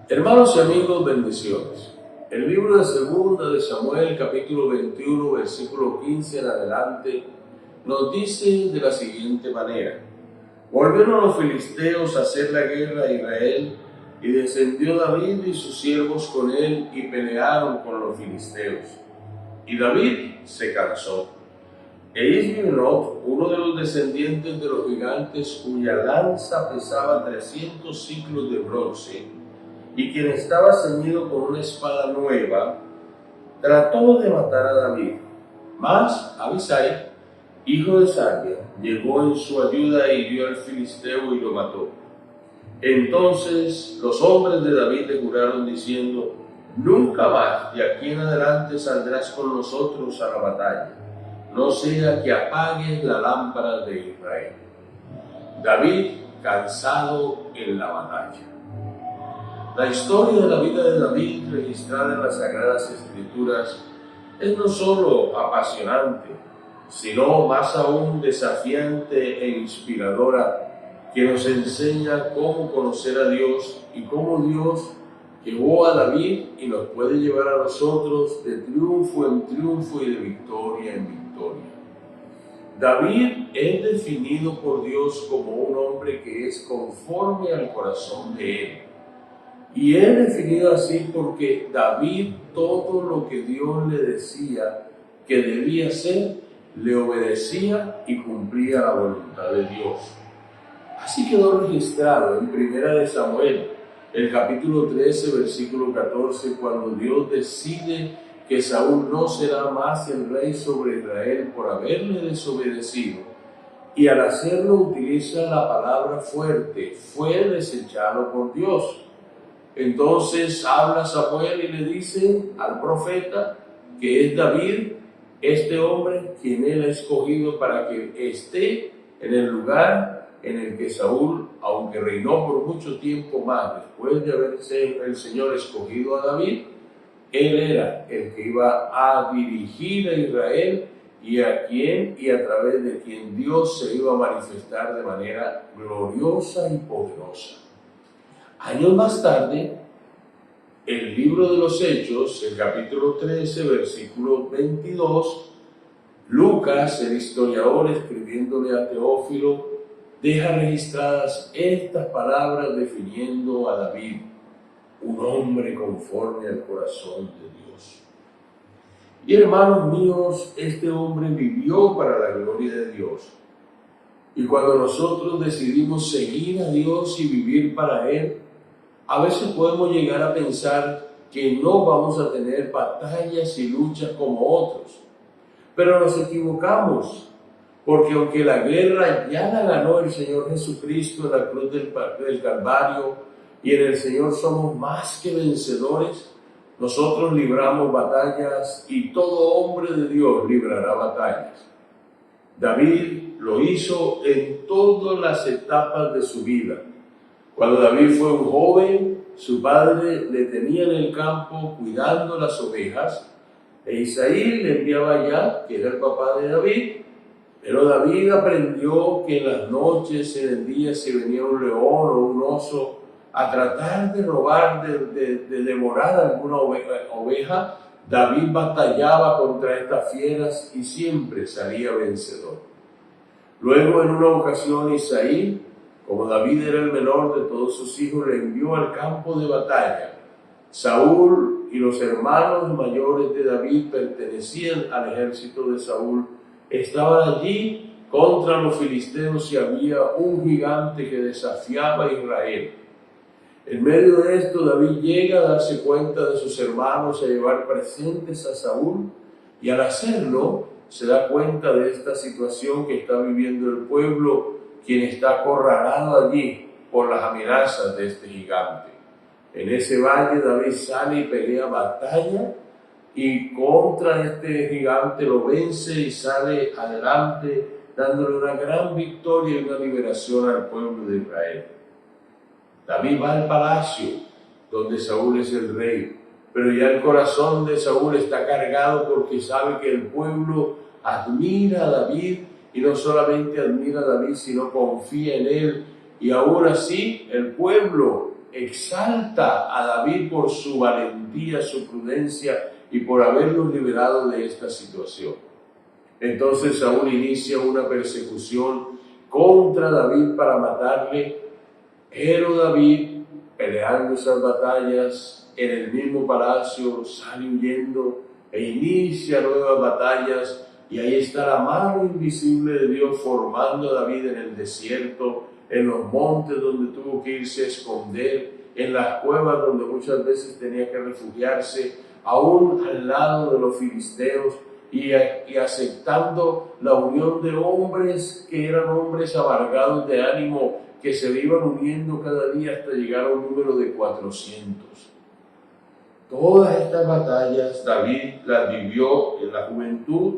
Hermanos y amigos, bendiciones. El libro de Segunda de Samuel, capítulo 21, versículo 15 en adelante, nos dice de la siguiente manera: Volvieron los filisteos a hacer la guerra a Israel, y descendió David y sus siervos con él, y pelearon con los filisteos. Y David se cansó. E Isbibenob, uno de los descendientes de los gigantes, cuya lanza pesaba 300 ciclos de bronce, y quien estaba ceñido con una espada nueva, trató de matar a David. Mas Abisai, hijo de Sarvia, llegó en su ayuda e hirió al filisteo y lo mató. Entonces los hombres de David le juraron diciendo: nunca más de aquí en adelante saldrás con nosotros a la batalla, no sea que apagues la lámpara de Israel. David cansado en la batalla. La historia de la vida de David, registrada en las Sagradas Escrituras, es no solo apasionante, sino más aún desafiante e inspiradora, que nos enseña cómo conocer a Dios y cómo Dios llevó a David y nos puede llevar a nosotros de triunfo en triunfo y de victoria en victoria. David es definido por Dios como un hombre que es conforme al corazón de Él. Y es definido así porque David, todo lo que Dios le decía que debía hacer, le obedecía y cumplía la voluntad de Dios. Así quedó registrado en Primera de Samuel, el capítulo 13, versículo 14, cuando Dios decide que Saúl no será más el rey sobre Israel por haberle desobedecido, y al hacerlo utiliza la palabra fuerte: fue desechado por Dios. Entonces habla Samuel y le dice al profeta que es David, este hombre, quien él ha escogido para que esté en el lugar en el que Saúl, aunque reinó por mucho tiempo más después de haberse el Señor escogido a David, él era el que iba a dirigir a Israel y a través de quien Dios se iba a manifestar de manera gloriosa y poderosa. Años más tarde, el libro de los Hechos, el capítulo 13, versículo 22, Lucas, el historiador, escribiéndole a Teófilo, deja registradas estas palabras definiendo a David: un hombre conforme al corazón de Dios. Y hermanos míos, este hombre vivió para la gloria de Dios. Y cuando nosotros decidimos seguir a Dios y vivir para Él, a veces podemos llegar a pensar que no vamos a tener batallas y luchas como otros. Pero nos equivocamos, porque aunque la guerra ya la ganó el Señor Jesucristo en la cruz del Calvario, y en el Señor somos más que vencedores, nosotros libramos batallas y todo hombre de Dios librará batallas. David lo hizo en todas las etapas de su vida. Cuando David fue un joven, su padre le tenía en el campo cuidando las ovejas, e Isaí le enviaba allá, que era el papá de David. Pero David aprendió que en las noches, en el día, si venía un león o un oso a tratar de robar, de devorar alguna oveja, David batallaba contra estas fieras y siempre salía vencedor. Luego, en una ocasión, Isaí, como David era el menor de todos sus hijos, le envió al campo de batalla. Saúl y los hermanos mayores de David pertenecían al ejército de Saúl. Estaban allí contra los filisteos y había un gigante que desafiaba a Israel. En medio de esto, David llega a darse cuenta de sus hermanos, a llevar presentes a Saúl, y al hacerlo se da cuenta de esta situación que está viviendo el pueblo, quien está acorralado allí por las amenazas de este gigante. En ese valle David sale y pelea batalla, y contra este gigante lo vence y sale adelante, dándole una gran victoria y una liberación al pueblo de Israel. David va al palacio donde Saúl es el rey, pero ya el corazón de Saúl está cargado porque sabe que el pueblo admira a David, y no solamente admira a David, sino confía en él. Y aún así el pueblo exalta a David por su valentía, su prudencia y por haberlos liberado de esta situación. Entonces Saúl inicia una persecución contra David para matarle, pero David, peleando esas batallas en el mismo palacio, sale huyendo e inicia nuevas batallas, y ahí está la mano invisible de Dios formando a David en el desierto, en los montes donde tuvo que irse a esconder, en las cuevas donde muchas veces tenía que refugiarse, aún al lado de los filisteos, y aceptando la unión de hombres que eran hombres amargados de ánimo, que se le iban uniendo cada día hasta llegar a un número de 400. Todas estas batallas David las vivió en la juventud,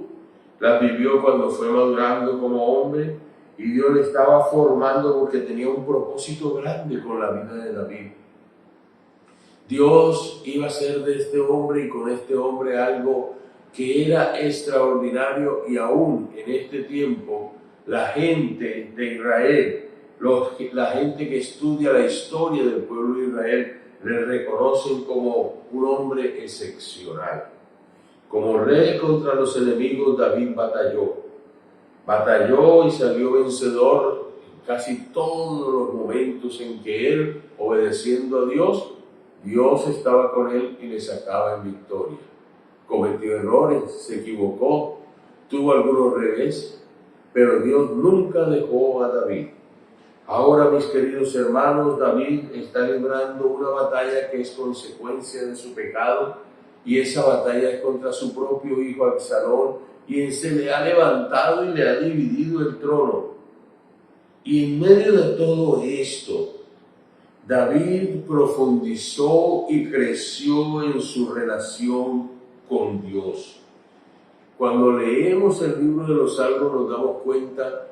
las vivió cuando fue madurando como hombre, y Dios le estaba formando porque tenía un propósito grande con la vida de David. Dios iba a hacer de este hombre y con este hombre algo que era extraordinario, y aún en este tiempo la gente de Israel, la gente que estudia la historia del pueblo de Israel, le reconocen como un hombre excepcional. Como rey contra los enemigos, David batalló y salió vencedor en casi todos los momentos en que él, obedeciendo a Dios, Dios estaba con él y le sacaba en victoria. Cometió errores, se equivocó, tuvo algunos revés, pero Dios nunca dejó a David. Ahora, mis queridos hermanos, David está librando una batalla que es consecuencia de su pecado, y esa batalla es contra su propio hijo Absalón, quien se le ha levantado y le ha dividido el trono. Y en medio de todo esto, David profundizó y creció en su relación con Dios. Cuando leemos el libro de los Salmos nos damos cuenta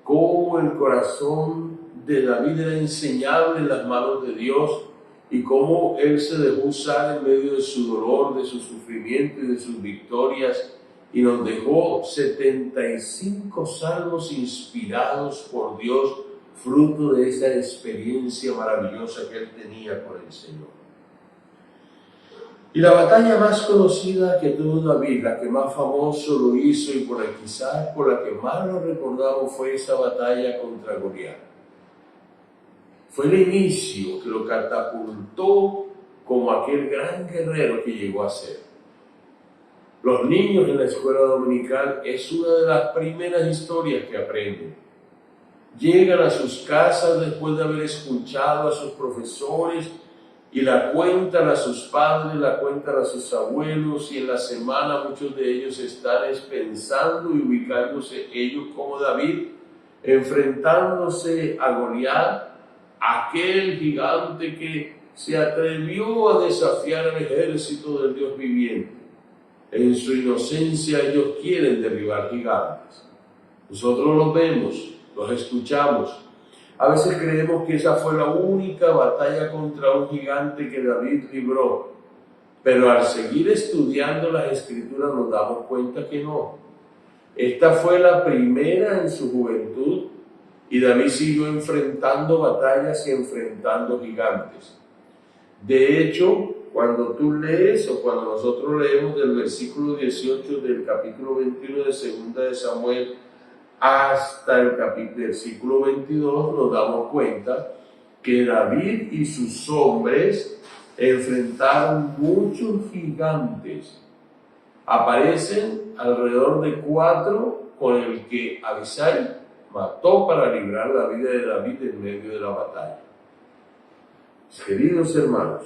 cómo el corazón de David era enseñable en las manos de Dios, y cómo él se dejó usar en medio de su dolor, de su sufrimiento y de sus victorias, y nos dejó 75 salmos inspirados por Dios, fruto de esa experiencia maravillosa que él tenía con el Señor. Y la batalla más conocida que tuvo David, la que más famoso lo hizo y quizás por la que más lo recordamos, fue esa batalla contra Goliat. Fue el inicio que lo catapultó como aquel gran guerrero que llegó a ser. Los niños en la escuela dominical es una de las primeras historias que aprenden. Llegan a sus casas después de haber escuchado a sus profesores y la cuentan a sus padres, la cuentan a sus abuelos, y en la semana muchos de ellos están pensando y ubicándose ellos como David, enfrentándose a Goliat, aquel gigante que se atrevió a desafiar al ejército del Dios viviente. En su inocencia ellos quieren derribar gigantes. Nosotros los vemos, los escuchamos. A veces creemos que esa fue la única batalla contra un gigante que David libró, pero al seguir estudiando las Escrituras nos damos cuenta que no. Esta fue la primera en su juventud, y David siguió enfrentando batallas y enfrentando gigantes. De hecho, cuando tú lees, o cuando nosotros leemos del versículo 18 del capítulo 21 de 2 de Samuel hasta el versículo 22, nos damos cuenta que David y sus hombres enfrentaron muchos gigantes. Aparecen alrededor de 4 con el que Abisai mató para librar la vida de David en medio de la batalla. Queridos hermanos,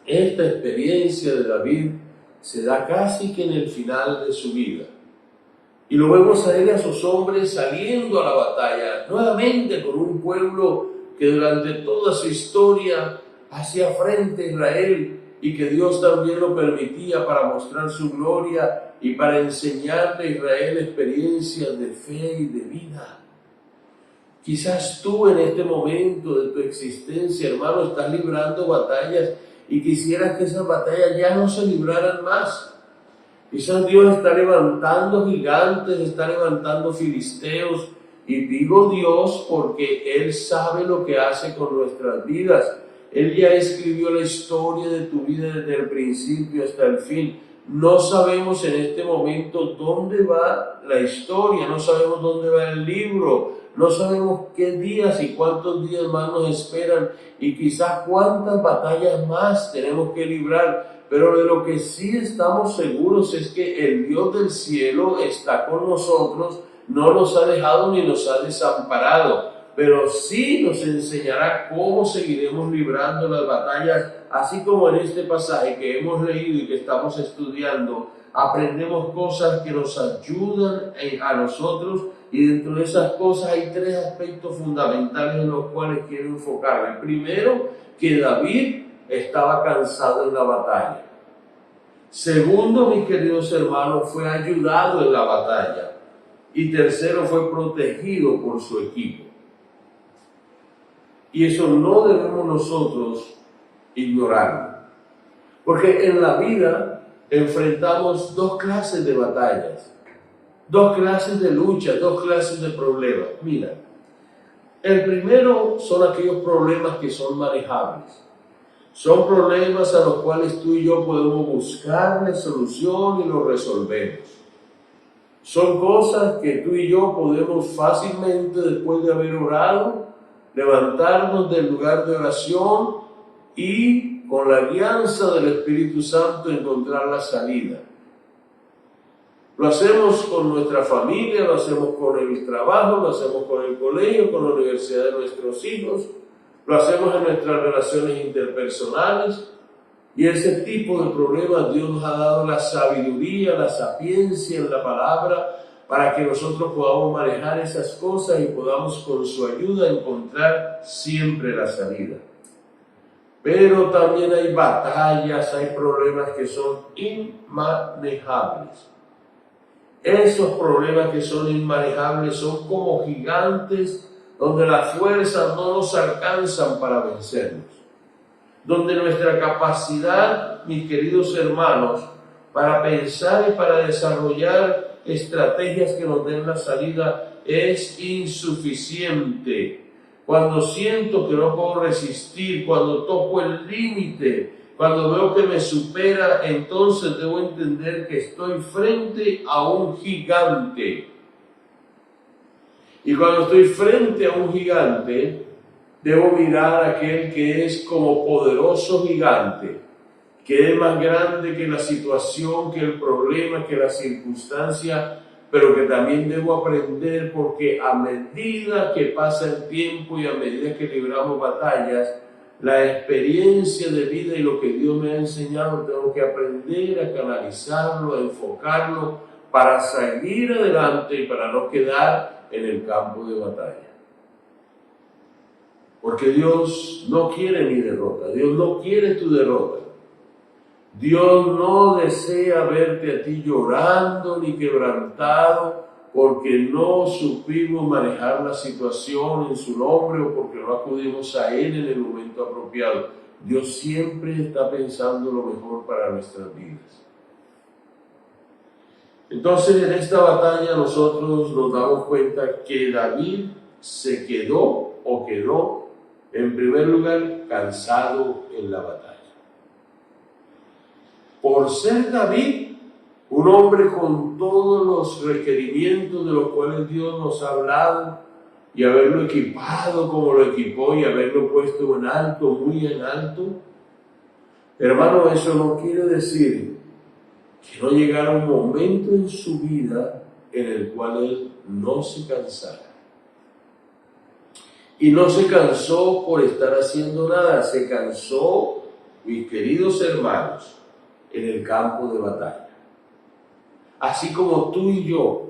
esta experiencia de David se da casi que en el final de su vida. Y lo vemos a él y a sus hombres saliendo a la batalla, nuevamente con un pueblo que durante toda su historia hacía frente a Israel, y que Dios también lo permitía para mostrar su gloria y para enseñarle a Israel experiencias de fe y de vida. Quizás tú en este momento de tu existencia, hermano, estás librando batallas y quisieras que esas batallas ya no se libraran más. Quizás Dios está levantando gigantes, está levantando filisteos, y digo Dios porque Él sabe lo que hace con nuestras vidas. Él ya escribió la historia de tu vida desde el principio hasta el fin. No sabemos en este momento dónde va la historia, no sabemos dónde va el libro, no sabemos qué días y cuántos días más nos esperan y quizás cuántas batallas más tenemos que librar. Pero de lo que sí estamos seguros es que el Dios del cielo está con nosotros, no nos ha dejado ni nos ha desamparado, pero sí nos enseñará cómo seguiremos librando las batallas, así como en este pasaje que hemos leído y que estamos estudiando, aprendemos cosas que nos ayudan a nosotros, y dentro de esas cosas hay tres aspectos fundamentales en los cuales quiero enfocarme. Primero, que David estaba cansado en la batalla. Segundo, mis queridos hermanos, fue ayudado en la batalla. Y tercero, fue protegido por su equipo. Y eso no debemos nosotros ignorarlo. Porque en la vida enfrentamos dos clases de batallas, dos clases de lucha, dos clases de problemas. Mira, el primero son aquellos problemas que son manejables. Son problemas a los cuales tú y yo podemos buscarle solución y los resolvemos. Son cosas que tú y yo podemos fácilmente, después de haber orado, levantarnos del lugar de oración y con la guianza del Espíritu Santo encontrar la salida. Lo hacemos con nuestra familia, lo hacemos con el trabajo, lo hacemos con el colegio, con la universidad de nuestros hijos, lo hacemos en nuestras relaciones interpersonales, y ese tipo de problemas Dios nos ha dado la sabiduría, la sapiencia en la palabra para que nosotros podamos manejar esas cosas y podamos con su ayuda encontrar siempre la salida. Pero también hay batallas, hay problemas que son inmanejables. Esos problemas que son inmanejables son como gigantes donde las fuerzas no nos alcanzan para vencerlos. Donde nuestra capacidad, mis queridos hermanos, para pensar y para desarrollar estrategias que nos den la salida es insuficiente. Cuando siento que no puedo resistir, cuando toco el límite, cuando veo que me supera, entonces debo entender que estoy frente a un gigante. Y cuando estoy frente a un gigante, debo mirar a aquel que es como poderoso gigante, que es más grande que la situación, que el problema, que la circunstancia, pero que también debo aprender, porque a medida que pasa el tiempo y a medida que libramos batallas, la experiencia de vida y lo que Dios me ha enseñado, tengo que aprender a canalizarlo, a enfocarlo, para seguir adelante y para no quedar en el campo de batalla. Porque Dios no quiere mi derrota, Dios no quiere tu derrota. Dios no desea verte a ti llorando ni quebrantado porque no supimos manejar la situación en su nombre o porque no acudimos a Él en el momento apropiado. Dios siempre está pensando lo mejor para nuestras vidas. Entonces, en esta batalla nosotros nos damos cuenta que David se quedó en primer lugar, cansado en la batalla. Por ser David un hombre con todos los requerimientos de los cuales Dios nos ha hablado, y haberlo equipado como lo equipó y haberlo puesto en alto, muy en alto, hermano, eso no quiere decir que no llegara un momento en su vida en el cual él no se cansara. Y no se cansó por estar haciendo nada, se cansó, mis queridos hermanos, en el campo de batalla. Así como tú y yo,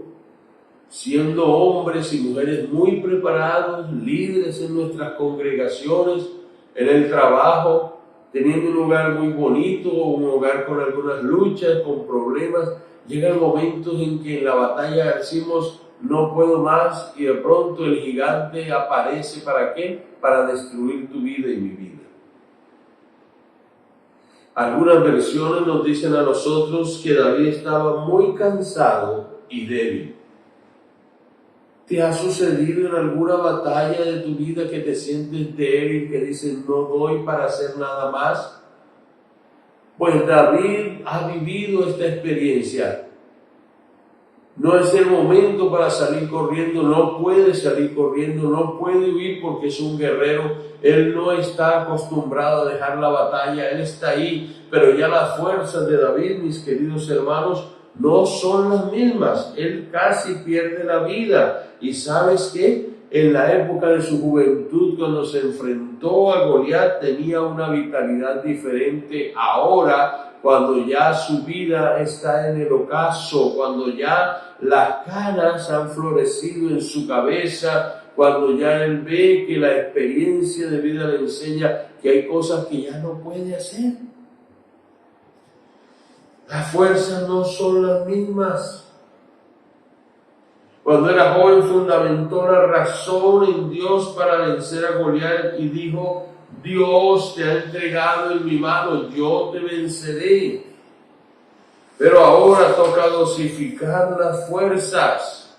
siendo hombres y mujeres muy preparados, líderes en nuestras congregaciones, en el trabajo, teniendo un hogar muy bonito, un hogar con algunas luchas, con problemas, llegan momentos en que en la batalla decimos, no puedo más, y de pronto el gigante aparece, ¿para qué? Para destruir tu vida y mi vida. Algunas versiones nos dicen a nosotros que David estaba muy cansado y débil. ¿Te ha sucedido en alguna batalla de tu vida que te sientes débil, que dices no doy para hacer nada más? Pues David ha vivido esta experiencia. No es el momento para salir corriendo, no puede salir corriendo, no puede huir porque es un guerrero. Él no está acostumbrado a dejar la batalla, él está ahí, pero ya las fuerzas de David, mis queridos hermanos, no son las mismas. Él casi pierde la vida. ¿Y sabes qué? En la época de su juventud, cuando se enfrentó a Goliat, tenía una vitalidad diferente. Ahora, cuando ya su vida está en el ocaso, cuando ya las canas han florecido en su cabeza, cuando ya él ve que la experiencia de vida le enseña que hay cosas que ya no puede hacer. Las fuerzas no son las mismas. Cuando era joven fundamentó la razón en Dios para vencer a Goliat y dijo: Dios te ha entregado en mi mano, yo te venceré. Pero ahora toca dosificar las fuerzas.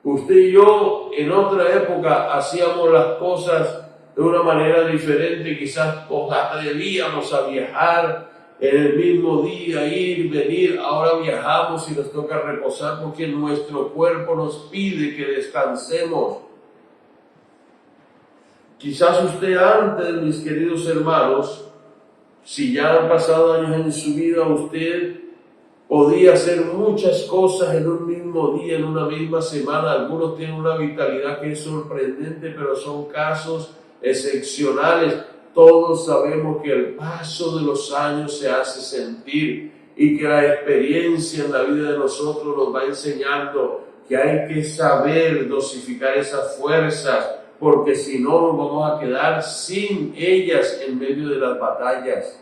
Usted y yo en otra época hacíamos las cosas de una manera diferente, quizás debíamos a viajar en el mismo día, ir, venir. Ahora viajamos y nos toca reposar porque nuestro cuerpo nos pide que descansemos. Quizás usted antes, mis queridos hermanos, si ya han pasado años en su vida, usted podía hacer muchas cosas en un mismo día, en una misma semana. Algunos tienen una vitalidad que es sorprendente, pero son casos excepcionales. Todos sabemos que el paso de los años se hace sentir y que la experiencia en la vida de nosotros nos va enseñando que hay que saber dosificar esas fuerzas, porque si no nos vamos a quedar sin ellas en medio de las batallas.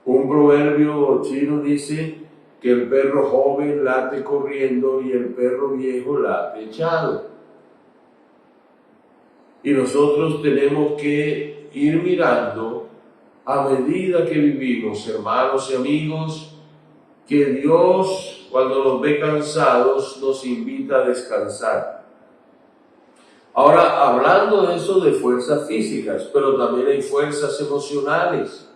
Un proverbio chino dice que el perro joven late corriendo y el perro viejo late echado. Y nosotros tenemos que ir mirando a medida que vivimos, hermanos y amigos, que Dios, cuando nos ve cansados, nos invita a descansar. Ahora, hablando de eso de fuerzas físicas, pero también hay fuerzas emocionales.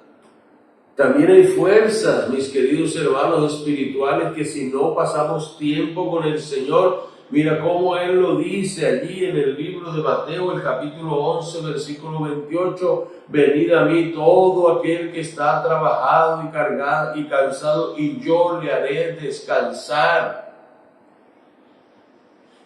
También hay fuerzas, mis queridos hermanos espirituales, que si no pasamos tiempo con el Señor, mira cómo Él lo dice allí en el libro de Mateo, el capítulo 11, versículo 28, venid a mí todo aquel que está trabajado y cargado y cansado, y yo le haré descansar.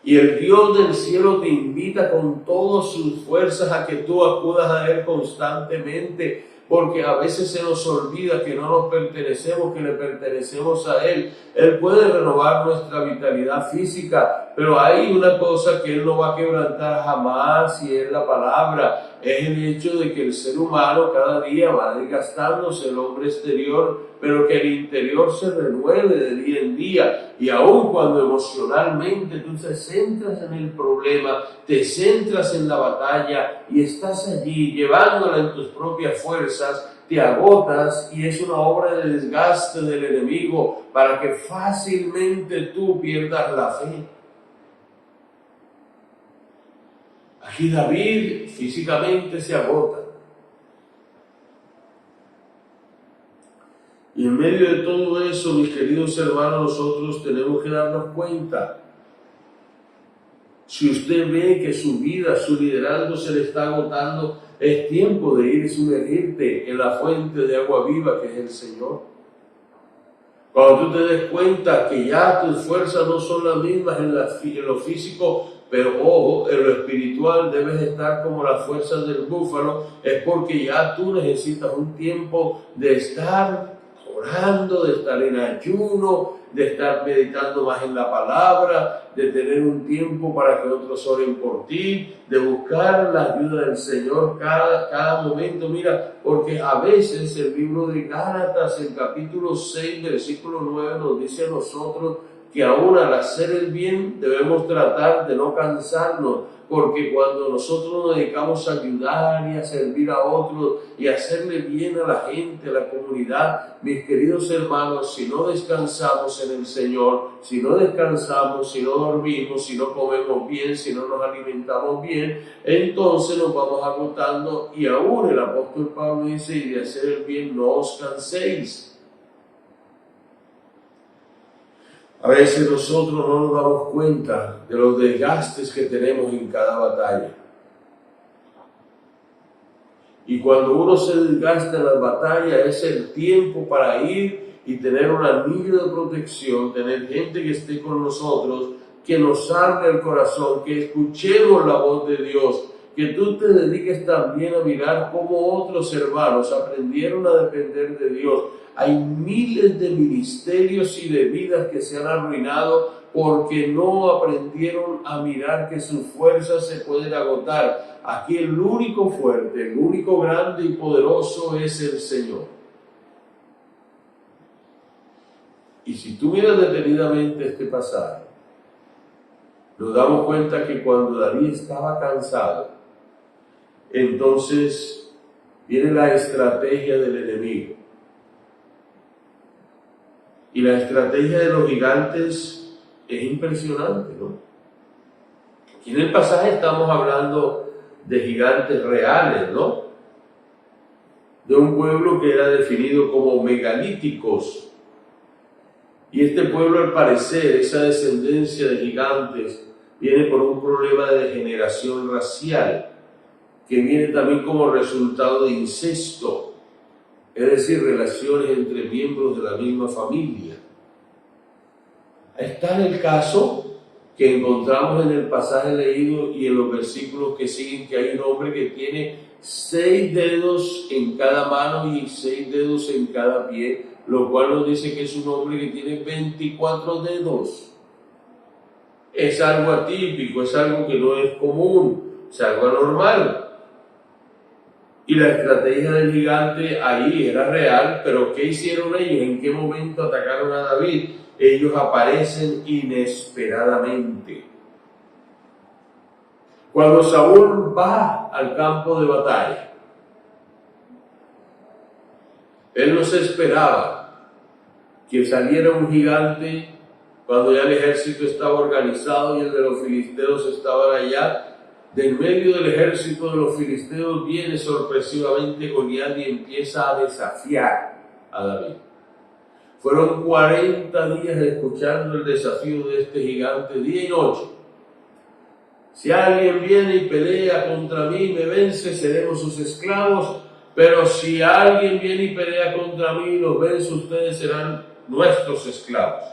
Y el Dios del cielo te invita con todas sus fuerzas a que tú acudas a Él constantemente, porque a veces se nos olvida que no nos pertenecemos, que le pertenecemos a Él. Él puede renovar nuestra vitalidad física, pero hay una cosa que Él no va a quebrantar jamás, y es la palabra. Es el hecho de que el ser humano cada día va desgastándose, el hombre exterior, pero que el interior se renueve de día en día. Y aun cuando emocionalmente tú te centras en el problema, te centras en la batalla y estás allí llevándola en tus propias fuerzas, te agotas, y es una obra de desgaste del enemigo para que fácilmente tú pierdas la fe. Aquí David físicamente se agota. Y en medio de todo eso, mis queridos hermanos, nosotros tenemos que darnos cuenta. Si usted ve que su vida, su liderazgo se le está agotando, es tiempo de ir y sumergirte en la fuente de agua viva que es el Señor. Cuando tú te des cuenta que ya tus fuerzas no son las mismas en lo físico, pero ojo, en lo espiritual debes estar como las fuerzas del búfalo, es porque ya tú necesitas un tiempo de estar orando, de estar en ayuno, de estar meditando más en la palabra, de tener un tiempo para que otros oren por ti, de buscar la ayuda del Señor cada momento. Mira, porque a veces el libro de Gálatas, el capítulo 6, versículo 9, nos dice a nosotros que aún al hacer el bien debemos tratar de no cansarnos, porque cuando nosotros nos dedicamos a ayudar y a servir a otros y a hacerle bien a la gente, a la comunidad, mis queridos hermanos, si no descansamos en el Señor, si no descansamos, si no dormimos, si no comemos bien, si no nos alimentamos bien, entonces nos vamos agotando, y aún el apóstol Pablo dice, y de hacer el bien no os canséis. A veces nosotros no nos damos cuenta de los desgastes que tenemos en cada batalla. Y cuando uno se desgasta en las batallas, es el tiempo para ir y tener un anillo de protección, tener gente que esté con nosotros, que nos hable el corazón, que escuchemos la voz de Dios, que tú te dediques también a mirar cómo otros hermanos aprendieron a depender de Dios. Hay miles de ministerios y de vidas que se han arruinado porque no aprendieron a mirar que sus fuerzas se pueden agotar. Aquí el único fuerte, el único grande y poderoso es el Señor. Y si tú miras detenidamente este pasaje, nos damos cuenta que cuando David estaba cansado, entonces viene la estrategia del enemigo. Y la estrategia de los gigantes es impresionante, ¿no? Aquí en el pasaje estamos hablando de gigantes reales, ¿no? De un pueblo que era definido como megalíticos. Y este pueblo, al parecer, esa descendencia de gigantes, viene por un problema de degeneración racial, que viene también como resultado de incesto. Es decir, relaciones entre miembros de la misma familia. Está en el caso que encontramos en el pasaje leído y en los versículos que siguen, que hay un hombre que tiene 6 dedos en cada mano y 6 dedos en cada pie, lo cual nos dice que es un hombre que tiene 24 dedos. Es algo atípico, es algo que no es común, es algo anormal. Y la estrategia del gigante ahí era real, pero ¿qué hicieron ellos? ¿En qué momento atacaron a David? Ellos aparecen inesperadamente. Cuando Saúl va al campo de batalla, él no se esperaba que saliera un gigante cuando ya el ejército estaba organizado y el de los filisteos estaban allá. De en medio del ejército de los filisteos viene sorpresivamente Goliat y empieza a desafiar a David. Fueron 40 días escuchando el desafío de este gigante, día y noche. Si alguien viene y pelea contra mí y me vence, seremos sus esclavos, pero si alguien viene y pelea contra mí y los vence, ustedes serán nuestros esclavos.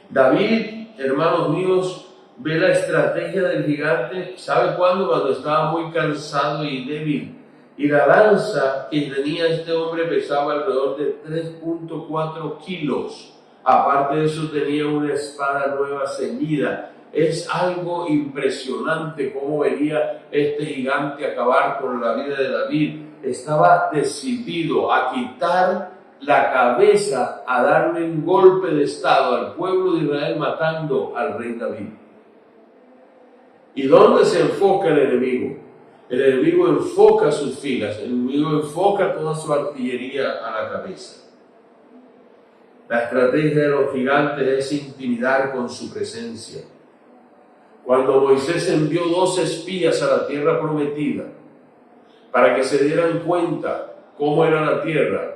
David, hermanos míos, ve la estrategia del gigante. ¿Sabe cuándo? Cuando estaba muy cansado y débil. Y la lanza que tenía este hombre pesaba alrededor de 3.4 kilos. Aparte de eso tenía una espada nueva ceñida. Es algo impresionante cómo venía este gigante a acabar con la vida de David. Estaba decidido a quitar la cabeza, a darle un golpe de estado al pueblo de Israel, matando al rey David. ¿Y dónde se enfoca el enemigo? El enemigo enfoca sus filas, el enemigo enfoca toda su artillería a la cabeza. La estrategia de los gigantes es intimidar con su presencia. Cuando Moisés envió 2 espías a la tierra prometida para que se dieran cuenta cómo era la tierra,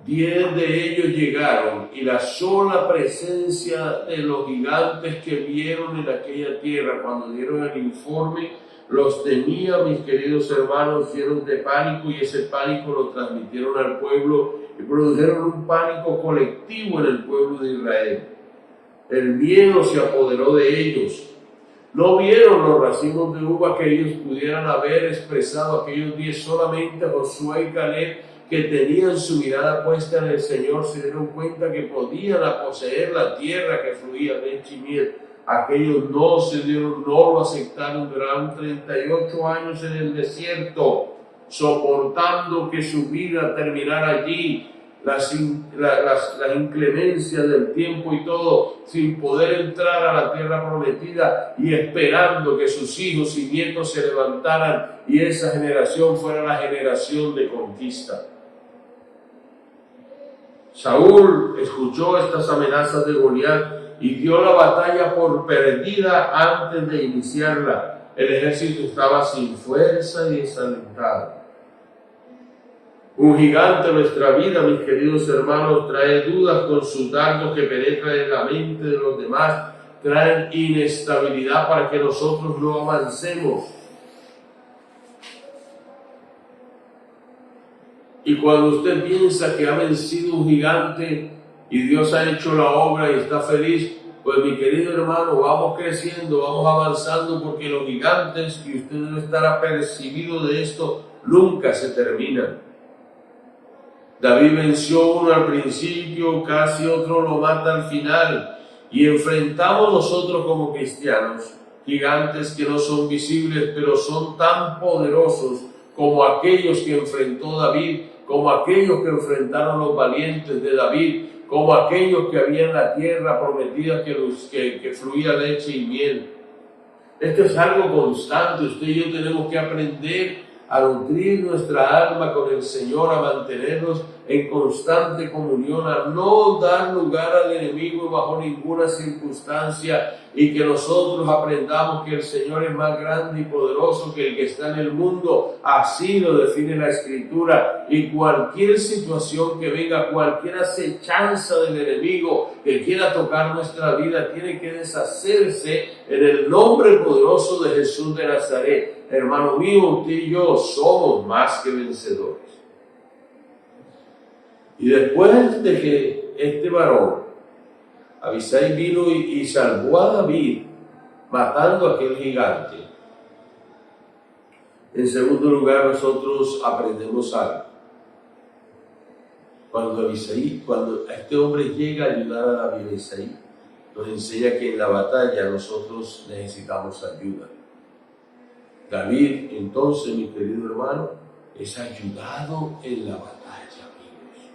10 de ellos llegaron y la sola presencia de los gigantes que vieron en aquella tierra cuando dieron el informe los tenía, mis queridos hermanos, llenos de pánico, y ese pánico lo transmitieron al pueblo y produjeron un pánico colectivo en el pueblo de Israel. El miedo se apoderó de ellos. No vieron los racimos de uva que ellos pudieran haber expresado aquellos días. Solamente Josué y Caleb, que tenían su mirada puesta en el Señor, se dieron cuenta que podían poseer la tierra que fluía leche y miel. Aquellos no lo aceptaron. Duraron 38 años en el desierto, soportando que su vida terminara allí. las inclemencias del tiempo y todo, sin poder entrar a la tierra prometida y esperando que sus hijos y nietos se levantaran y esa generación fuera la generación de conquista. Saúl escuchó estas amenazas de Goliat y dio la batalla por perdida antes de iniciarla. El ejército estaba sin fuerza y desalentado. Un gigante en nuestra vida, mis queridos hermanos, trae dudas con sus dardos que penetran en la mente de los demás, traen inestabilidad para que nosotros no avancemos. Y cuando usted piensa que ha vencido un gigante y Dios ha hecho la obra y está feliz, pues mi querido hermano, vamos creciendo, vamos avanzando, porque los gigantes, y usted debe estar apercibido de esto, nunca se terminan. David venció uno al principio, casi otro lo mata al final, y enfrentamos nosotros como cristianos gigantes que no son visibles, pero son tan poderosos como aquellos que enfrentó David, como aquellos que enfrentaron los valientes de David, como aquellos que había en la tierra prometida que fluía leche y miel. Esto es algo constante. Usted y yo tenemos que aprender a nutrir nuestra alma con el Señor, a mantenernos en constante comunión, a no dar lugar al enemigo bajo ninguna circunstancia, y que nosotros aprendamos que el Señor es más grande y poderoso que el que está en el mundo. Así lo define la Escritura, y cualquier situación que venga, cualquier acechanza del enemigo que quiera tocar nuestra vida, tiene que deshacerse en el nombre poderoso de Jesús de Nazaret. Hermano mío, usted y yo somos más que vencedores. Y después de que este varón, Abisai, vino y salvó a David, matando a aquel gigante, en segundo lugar, nosotros aprendemos algo. Cuando este hombre llega a ayudar a David, Abisai nos enseña que en la batalla nosotros necesitamos ayuda. David, entonces, mi querido hermano, es ayudado en la batalla, amigos.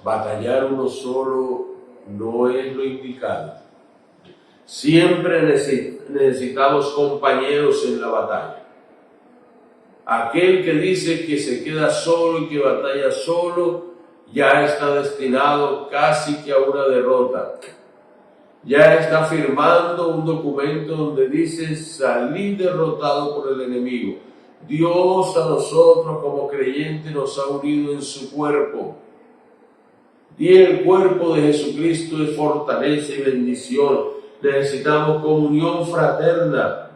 Batallar uno solo no es lo indicado. Siempre necesitamos compañeros en la batalla. Aquel que dice que se queda solo y que batalla solo, ya está destinado casi que a una derrota. Ya está firmando un documento donde dice: salí derrotado por el enemigo. Dios a nosotros como creyentes nos ha unido en su cuerpo. Y el cuerpo de Jesucristo es fortaleza y bendición. Necesitamos comunión fraterna.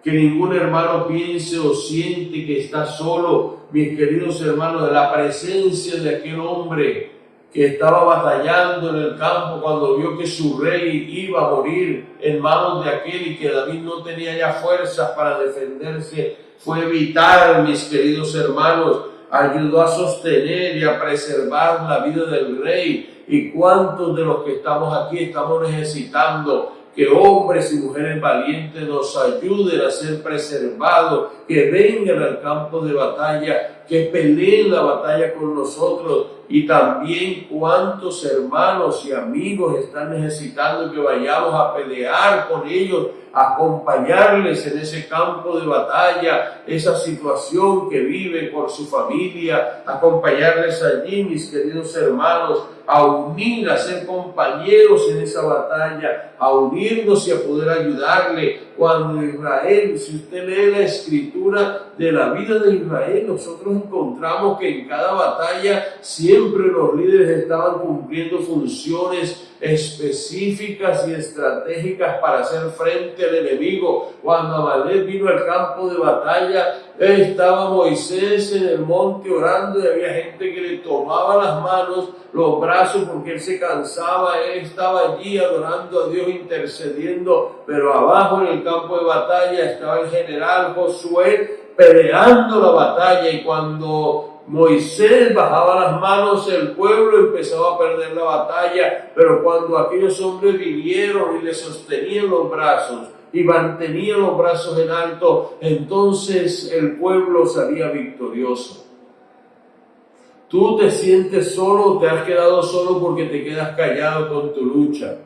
Que ningún hermano piense o siente que está solo. Mis queridos hermanos, de la presencia de aquel hombre que estaba batallando en el campo cuando vio que su rey iba a morir en manos de aquel y que David no tenía ya fuerzas para defenderse, fue vital, mis queridos hermanos. Ayudó a sostener y a preservar la vida del rey. ¿Y cuántos de los que estamos aquí estamos necesitando que hombres y mujeres valientes nos ayuden a ser preservados, que vengan al campo de batalla, que peleen la batalla con nosotros? Y también cuántos hermanos y amigos están necesitando que vayamos a pelear con ellos, acompañarles en ese campo de batalla, esa situación que viven por su familia, acompañarles allí, mis queridos hermanos, a unir, a ser compañeros en esa batalla, a unirnos y a poder ayudarle. Cuando Israel, si usted lee la escritura de la vida de Israel, nosotros encontramos que en cada batalla siempre los líderes estaban cumpliendo funciones específicas y estratégicas para hacer frente al enemigo. Cuando Amalek vino al campo de batalla, estaba Moisés en el monte orando y había gente que le tomaba las manos, los brazos, porque él se cansaba. Él estaba allí adorando a Dios, intercediendo, pero abajo en el campo de batalla estaba el general Josué peleando la batalla. Y cuando Moisés bajaba las manos, el pueblo empezaba a perder la batalla, pero cuando aquellos hombres vinieron y le sostenían los brazos y mantenían los brazos en alto, entonces el pueblo salía victorioso. Tú te sientes solo o te has quedado solo porque te quedas callado con tu lucha,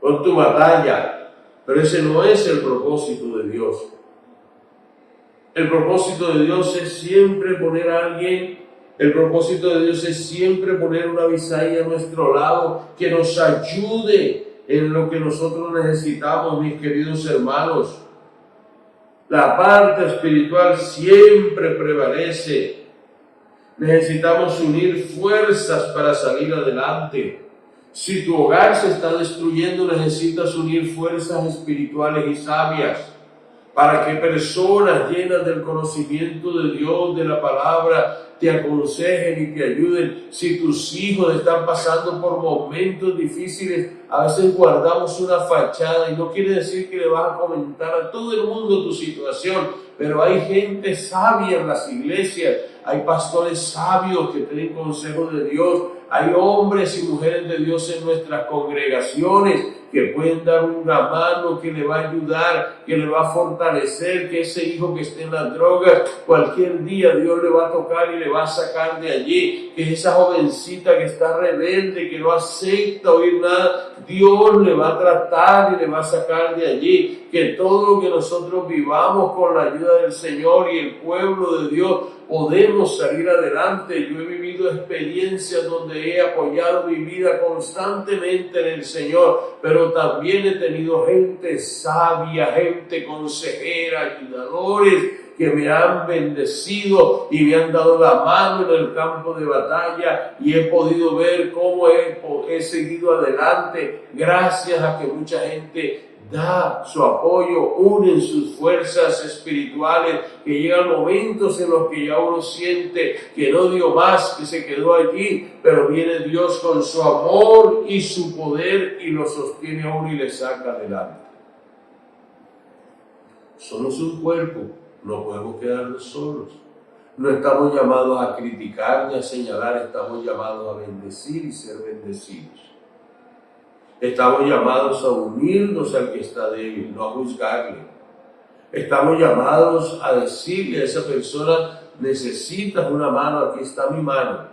con tu batalla. Pero ese no es el propósito de Dios. El propósito de Dios es siempre poner a alguien, el propósito de Dios es siempre poner una bisagra a nuestro lado que nos ayude en lo que nosotros necesitamos, mis queridos hermanos. La parte espiritual siempre prevalece. Necesitamos unir fuerzas para salir adelante. Si tu hogar se está destruyendo, necesitas unir fuerzas espirituales y sabias para que personas llenas del conocimiento de Dios, de la palabra, te aconsejen y te ayuden. Si tus hijos están pasando por momentos difíciles, a veces guardamos una fachada y no quiere decir que le vas a comentar a todo el mundo tu situación, pero hay gente sabia en las iglesias, hay pastores sabios que te den consejos de Dios, hay hombres y mujeres de Dios en nuestras congregaciones que pueden dar una mano, que le va a ayudar, que le va a fortalecer, que ese hijo que esté en las drogas, cualquier día Dios le va a tocar y le va a sacar de allí, que esa jovencita que está rebelde, que no acepta oír nada, Dios le va a tratar y le va a sacar de allí, que todo lo que nosotros vivamos con la ayuda del Señor y el pueblo de Dios, podemos salir adelante. Yo he vivido experiencias donde he apoyado mi vida constantemente en el Señor, pero también he tenido gente sabia, gente consejera, ayudadores que me han bendecido y me han dado la mano en el campo de batalla y he podido ver cómo he seguido adelante gracias a que mucha gente da su apoyo, unen sus fuerzas espirituales, que llegan momentos en los que ya uno siente que no dio más, que se quedó allí, pero viene Dios con su amor y su poder y lo sostiene a uno y le saca adelante. Somos un cuerpo, no podemos quedarnos solos. No estamos llamados a criticar ni a señalar, estamos llamados a bendecir y ser bendecidos. Estamos llamados a unirnos al que está débil, no a juzgarle. Estamos llamados a decirle a esa persona, necesitas una mano, aquí está mi mano.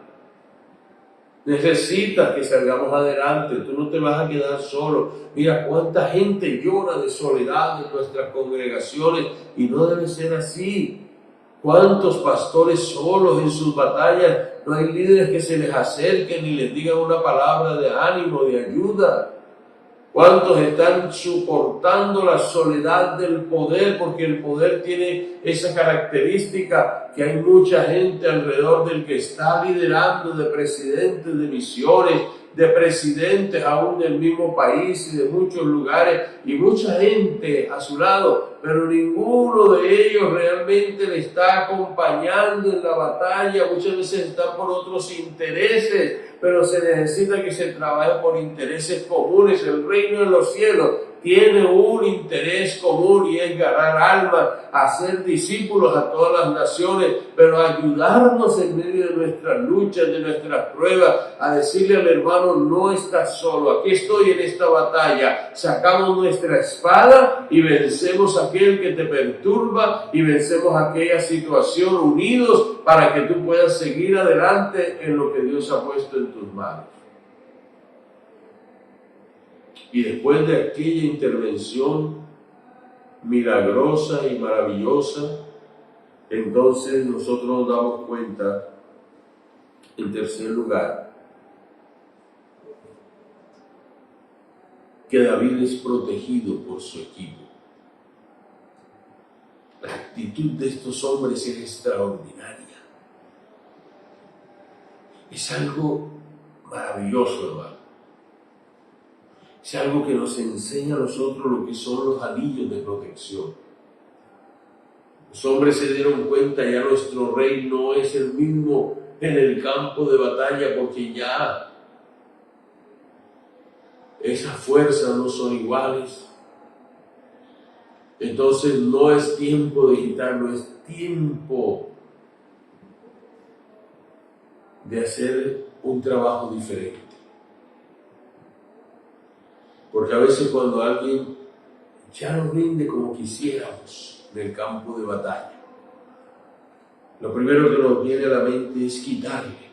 Necesitas que salgamos adelante, tú no te vas a quedar solo. Mira cuánta gente llora de soledad en nuestras congregaciones y no debe ser así. Cuántos pastores solos en sus batallas, no hay líderes que se les acerquen ni les digan una palabra de ánimo, de ayuda. ¿Cuántos están soportando la soledad del poder? Porque el poder tiene esa característica que hay mucha gente alrededor del que está liderando, de presidentes de misiones, de presidentes aún del mismo país y de muchos lugares, y mucha gente a su lado, pero ninguno de ellos realmente le está acompañando en la batalla. Muchas veces están por otros intereses, pero se necesita que se trabaje por intereses comunes. El reino de los cielos tiene un interés común y es ganar almas, hacer discípulos a todas las naciones, pero ayudarnos en medio de nuestras luchas, de nuestras pruebas, a decirle al hermano, no estás solo, aquí estoy en esta batalla, sacamos nuestra espada y vencemos a aquel que te perturba y vencemos aquella situación unidos para que tú puedas seguir adelante en lo que Dios ha puesto en tus manos. Y después de aquella intervención milagrosa y maravillosa, entonces nosotros nos damos cuenta, en tercer lugar, que David es protegido por su equipo. La actitud de estos hombres es extraordinaria. Es algo maravilloso, hermano. Es algo que nos enseña a nosotros lo que son los anillos de protección. Los hombres se dieron cuenta, ya nuestro rey no es el mismo en el campo de batalla, porque ya esas fuerzas no son iguales. Entonces no es tiempo de quitarlo, es tiempo de hacer un trabajo diferente. Porque a veces cuando alguien ya no rinde como quisiéramos en el campo de batalla, lo primero que nos viene a la mente es quitarle.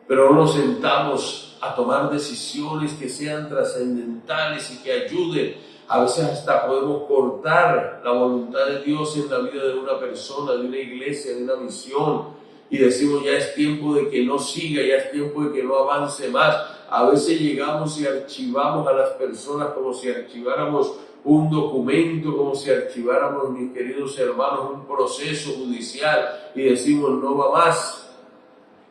pero no nos sentamos a tomar decisiones que sean trascendentales y que ayuden. A veces hasta podemos cortar la voluntad de Dios en la vida de una persona, de una iglesia, de una misión, y decimos ya es tiempo de que no siga, ya es tiempo de que no avance más. A veces llegamos y archivamos a las personas como si archiváramos un documento, como si archiváramos, mis queridos hermanos, un proceso judicial, y decimos no va más.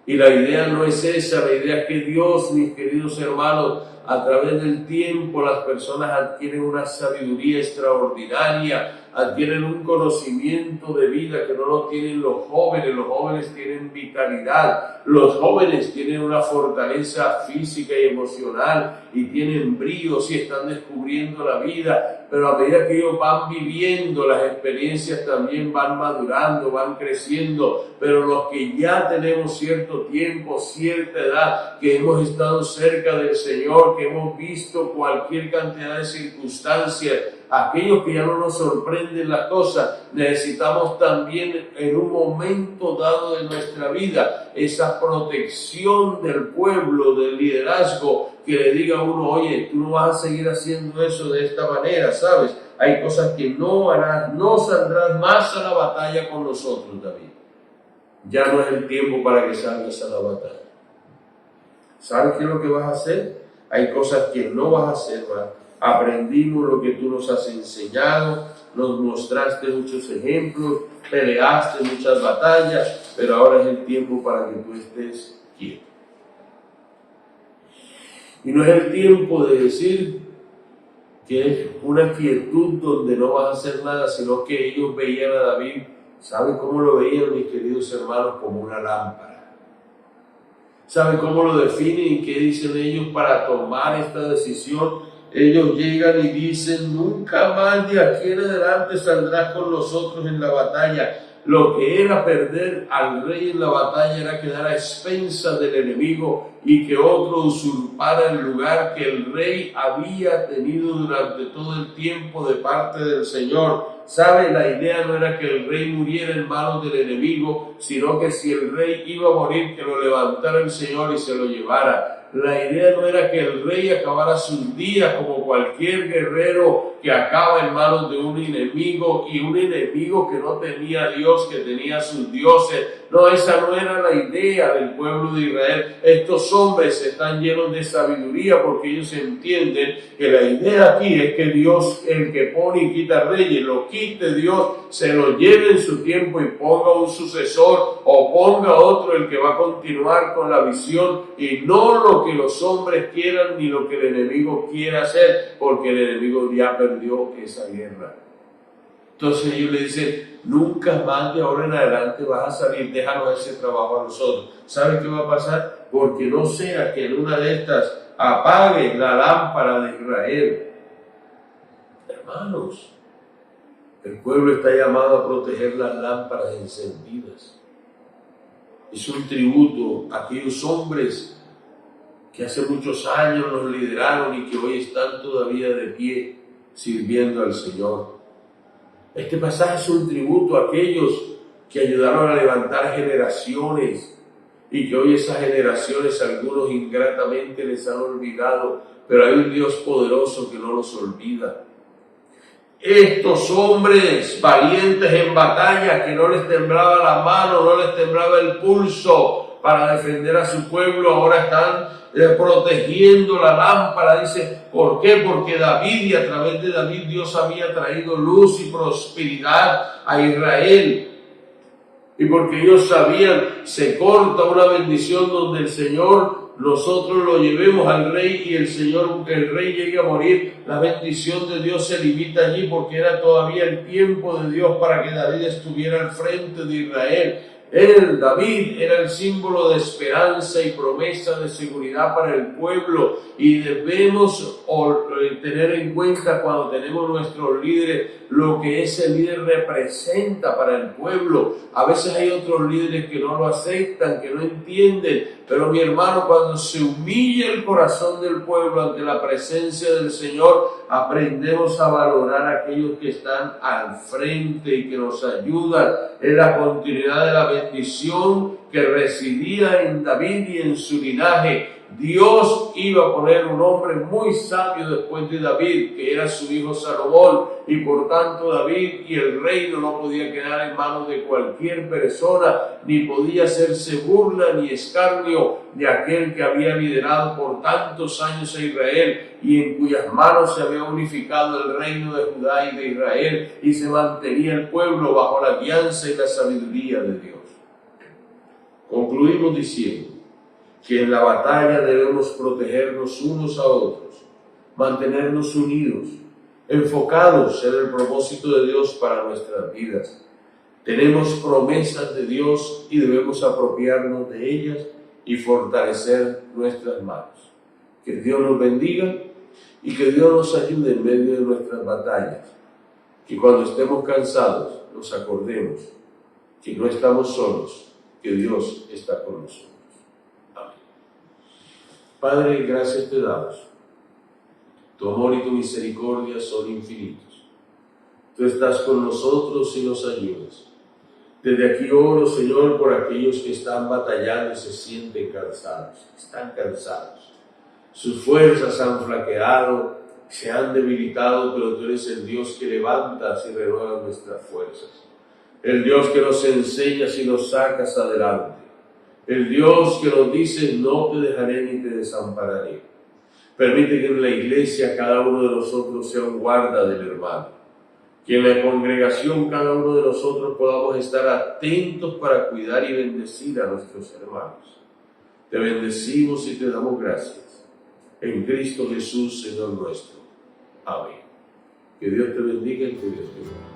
Y la idea no es esa, la idea es que Dios, mis queridos hermanos, a través del tiempo las personas adquieren una sabiduría extraordinaria, adquieren un conocimiento de vida que no lo tienen los jóvenes tienen vitalidad, los jóvenes tienen una fortaleza física y emocional y tienen bríos y están descubriendo la vida, pero a medida que ellos van viviendo las experiencias también van madurando, van creciendo, pero los que ya tenemos cierto tiempo, cierta edad, que hemos estado cerca del Señor, que hemos visto cualquier cantidad de circunstancias, aquellos que ya no nos sorprenden las cosas, necesitamos también en un momento dado de nuestra vida esa protección del pueblo, del liderazgo, que le diga a uno, oye, tú no vas a seguir haciendo eso de esta manera, ¿sabes? Hay cosas que no harás, no saldrás más a la batalla con nosotros, David. Ya no es el tiempo para que salgas a la batalla. ¿Sabes qué es lo que vas a hacer? Hay cosas que no vas a hacer más. Aprendimos lo que tú nos has enseñado, nos mostraste muchos ejemplos, peleaste muchas batallas, pero ahora es el tiempo para que tú estés quieto. Y no es el tiempo de decir que es una quietud donde no vas a hacer nada, sino que ellos veían a David, ¿saben cómo lo veían, mis queridos hermanos? Como una lámpara. ¿Saben cómo lo definen y qué dicen ellos para tomar esta decisión? Ellos llegan y dicen, nunca más de aquí en adelante saldrás con nosotros en la batalla. Lo que era perder al rey en la batalla era quedar a expensas del enemigo y que otro usurpara el lugar que el rey había tenido durante todo el tiempo de parte del Señor. ¿Sabe? La idea no era que el rey muriera en manos del enemigo, sino que si el rey iba a morir, que lo levantara el Señor y se lo llevara. La idea no era que el rey acabara sus días como cualquier guerrero que acaba en manos de un enemigo, y un enemigo que no tenía Dios, que tenía sus dioses. No, esa no era la idea del pueblo de Israel. Estos hombres están llenos de sabiduría porque ellos entienden que la idea aquí es que Dios, el que pone y quita reyes, lo quite Dios, se lo lleve en su tiempo y ponga un sucesor o ponga otro el que va a continuar con la visión, y no lo que los hombres quieran ni lo que el enemigo quiera hacer, porque el enemigo ya perdió esa guerra. Entonces ellos le dicen, nunca más de ahora en adelante vas a salir, déjanos ese trabajo a nosotros. ¿Sabe qué va a pasar? Porque no sea que en una de estas apague la lámpara de Israel. Hermanos, el pueblo está llamado a proteger las lámparas encendidas. Es un tributo a aquellos hombres que hace muchos años nos lideraron y que hoy están todavía de pie sirviendo al Señor. Este pasaje es un tributo a aquellos que ayudaron a levantar generaciones y que hoy esas generaciones algunos ingratamente les han olvidado, pero hay un Dios poderoso que no los olvida. Estos hombres valientes en batalla, que no les temblaba la mano, no les temblaba el pulso para defender a su pueblo, ahora están protegiendo la lámpara. Dice, ¿por qué? Porque David, y a través de David Dios había traído luz y prosperidad a Israel. Y porque ellos sabían, se corta una bendición donde el Señor, nosotros lo llevemos al rey y el rey llegue a morir, la bendición de Dios se limita allí, porque era todavía el tiempo de Dios para que David estuviera al frente de Israel. David era el símbolo de esperanza y promesa de seguridad para el pueblo, y debemos tener en cuenta cuando tenemos nuestros líderes lo que ese líder representa para el pueblo. A veces hay otros líderes que no lo aceptan, que no entienden, pero mi hermano, cuando se humilla el corazón del pueblo ante la presencia del Señor, aprendemos a valorar a aquellos que están al frente y que nos ayudan en la continuidad de la bendición que residía en David y en su linaje. Dios iba a poner un hombre muy sabio después de David, que era su hijo Salomón, y por tanto David y el reino no podía quedar en manos de cualquier persona, ni podía hacerse burla ni escarnio de aquel que había liderado por tantos años a Israel y en cuyas manos se había unificado el reino de Judá y de Israel, y se mantenía el pueblo bajo la guianza y la sabiduría de Dios. Concluimos diciendo que en la batalla debemos protegernos unos a otros, mantenernos unidos, enfocados en el propósito de Dios para nuestras vidas. Tenemos promesas de Dios y debemos apropiarnos de ellas y fortalecer nuestras manos. Que Dios nos bendiga y que Dios nos ayude en medio de nuestras batallas. Que cuando estemos cansados nos acordemos que no estamos solos, que Dios está con nosotros. Padre, gracias te damos. Tu amor y tu misericordia son infinitos. Tú estás con nosotros y nos ayudas. Desde aquí oro, Señor, por aquellos que están batallando y se sienten cansados. Están cansados. Sus fuerzas han flaqueado, se han debilitado, pero tú eres el Dios que levantas y renuevas nuestras fuerzas. El Dios que nos enseñas y nos sacas adelante. El Dios que nos dice, no te dejaré ni te desampararé. Permite que en la iglesia cada uno de nosotros sea un guarda del hermano. Que en la congregación cada uno de nosotros podamos estar atentos para cuidar y bendecir a nuestros hermanos. Te bendecimos y te damos gracias. En Cristo Jesús, Señor nuestro. Amén. Que Dios te bendiga y que Dios te guarde.